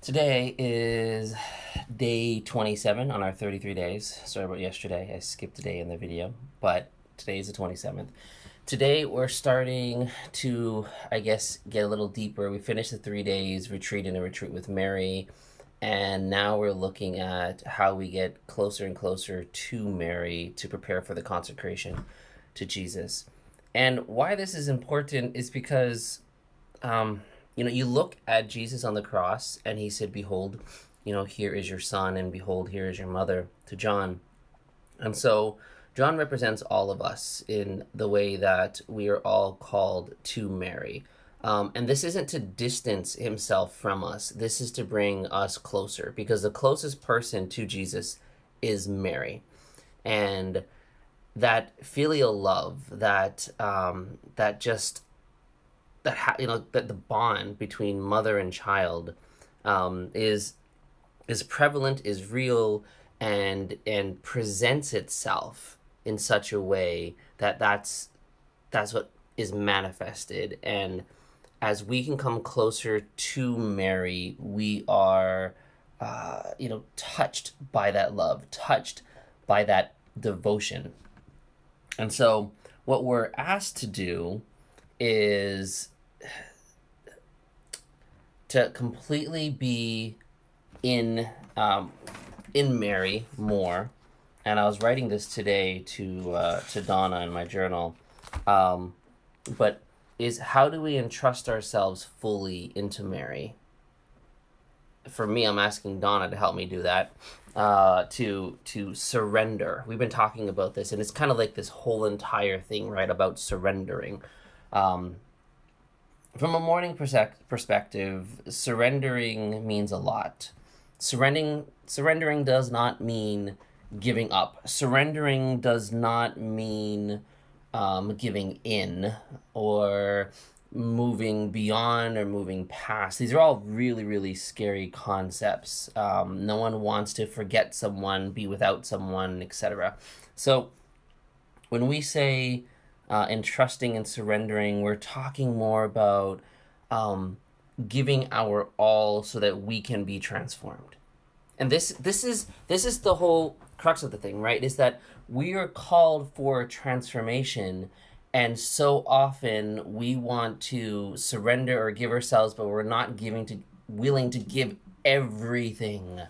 Today is day 27 on our 33 days. Sorry about yesterday. I skipped a day in the video, but today is the 27th. Today we're starting to, I guess, get a little deeper. We finished the 3 days retreat in a retreat with Mary, and now we're looking at how we get closer and closer to Mary to prepare for the consecration to Jesus. And why this is important is because you look at Jesus on the cross and he said, behold, here is your son, and behold, here is your mother, to John. And so John represents all of us in the way that we are all called to Mary. And this isn't to distance himself from us. This is to bring us closer, because the closest person to Jesus is Mary. And that filial love, that that the bond between mother and child is prevalent, is real, and presents itself in such a way that that's what is manifested. And as we can come closer to Mary, we are touched by that love, touched by that devotion. And so what we're asked to do is to completely be in Mary more. And I was writing this today to Donna in my journal, but is how do we entrust ourselves fully into Mary? For me, I'm asking Donna to help me do that. To surrender. We've been talking about this, and it's kind of like this whole entire thing, right, about surrendering. From a mourning perspective, surrendering means a lot. Surrendering does not mean giving up. Surrendering does not mean giving in or moving beyond or moving past. These are all really, really scary concepts. No one wants to forget someone, be without someone, etc. So when we say entrusting and surrendering, we're talking more about giving our all so that we can be transformed. And this is the whole crux of the thing, right? Is that we are called for transformation, and so often we want to surrender or give ourselves, but we're not willing to give everything.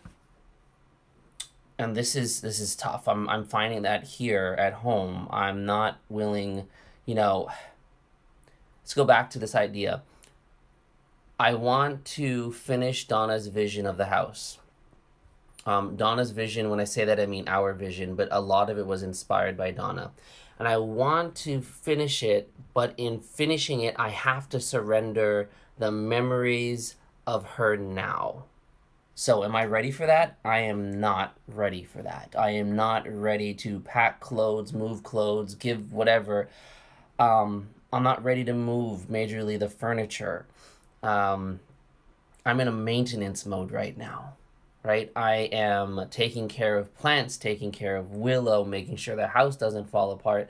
And this is tough. I'm finding that here at home. I'm not willing, let's go back to this idea. I want to finish Donna's vision of the house. Donna's vision, when I say that, I mean our vision, but a lot of it was inspired by Donna. And I want to finish it, but in finishing it, I have to surrender the memories of her now. So am I ready for that? I am not ready for that. I am not ready to pack clothes, move clothes, give whatever. I'm not ready to move majorly the furniture. I'm in a maintenance mode right now. Right? I am taking care of plants, taking care of Willow, making sure the house doesn't fall apart.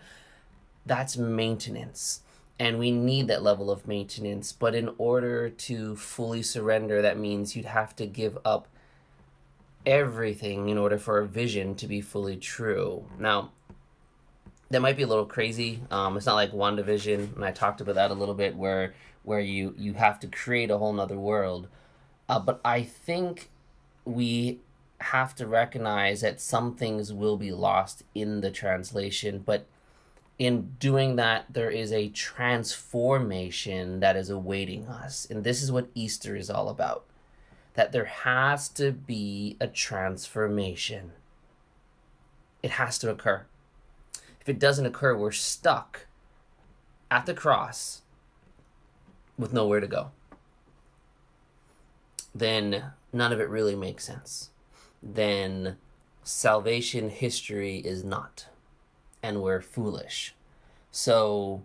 That's maintenance. And we need that level of maintenance. But in order to fully surrender, that means you'd have to give up everything in order for a vision to be fully true. Now, that might be a little crazy. It's not like WandaVision, and I talked about that a little bit, where you have to create a whole nother world. But I think we have to recognize that some things will be lost in the translation, but in doing that, there is a transformation that is awaiting us. And this is what Easter is all about, that there has to be a transformation. It has to occur. If it doesn't occur, we're stuck at the cross with nowhere to go. Then none of it really makes sense. Then salvation history is not, and we're foolish. So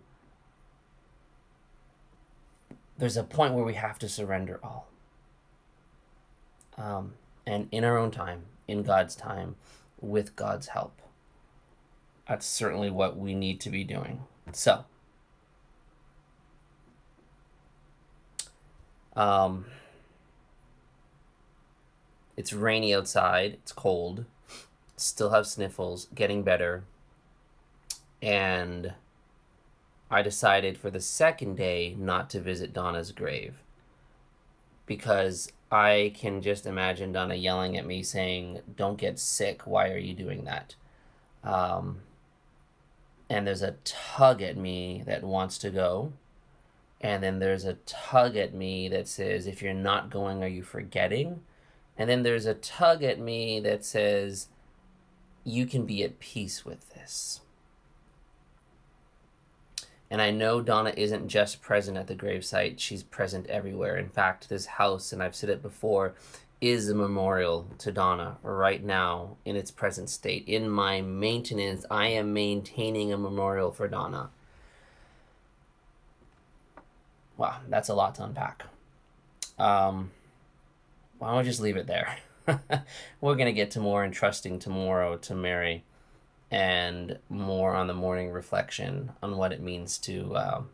there's a point where we have to surrender all. And in our own time, in God's time, with God's help. That's certainly what we need to be doing. So, It's rainy outside. It's cold. Still have sniffles. Getting better. And I decided for the second day not to visit Donna's grave because I can just imagine Donna yelling at me saying, "Don't get sick. Why are you doing that?" Um, and there's a tug at me that wants to go. And then there's a tug at me that says, "If you're not going, are you forgetting?" And then there's a tug at me that says, "You can be at peace with this." And I know Donna isn't just present at the gravesite, she's present everywhere. In fact, this house, and I've said it before, is a memorial to Donna right now in its present state. In my maintenance, I am maintaining a memorial for Donna. Wow, that's a lot to unpack. Why don't we just leave it there? We're going to get to more entrusting tomorrow to Mary and more on the morning reflection on what it means to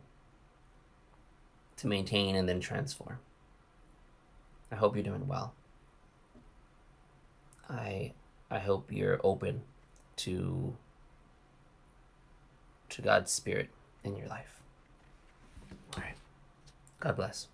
maintain and then transform. I hope you're doing well. I hope you're open to God's Spirit in your life. All right. God bless.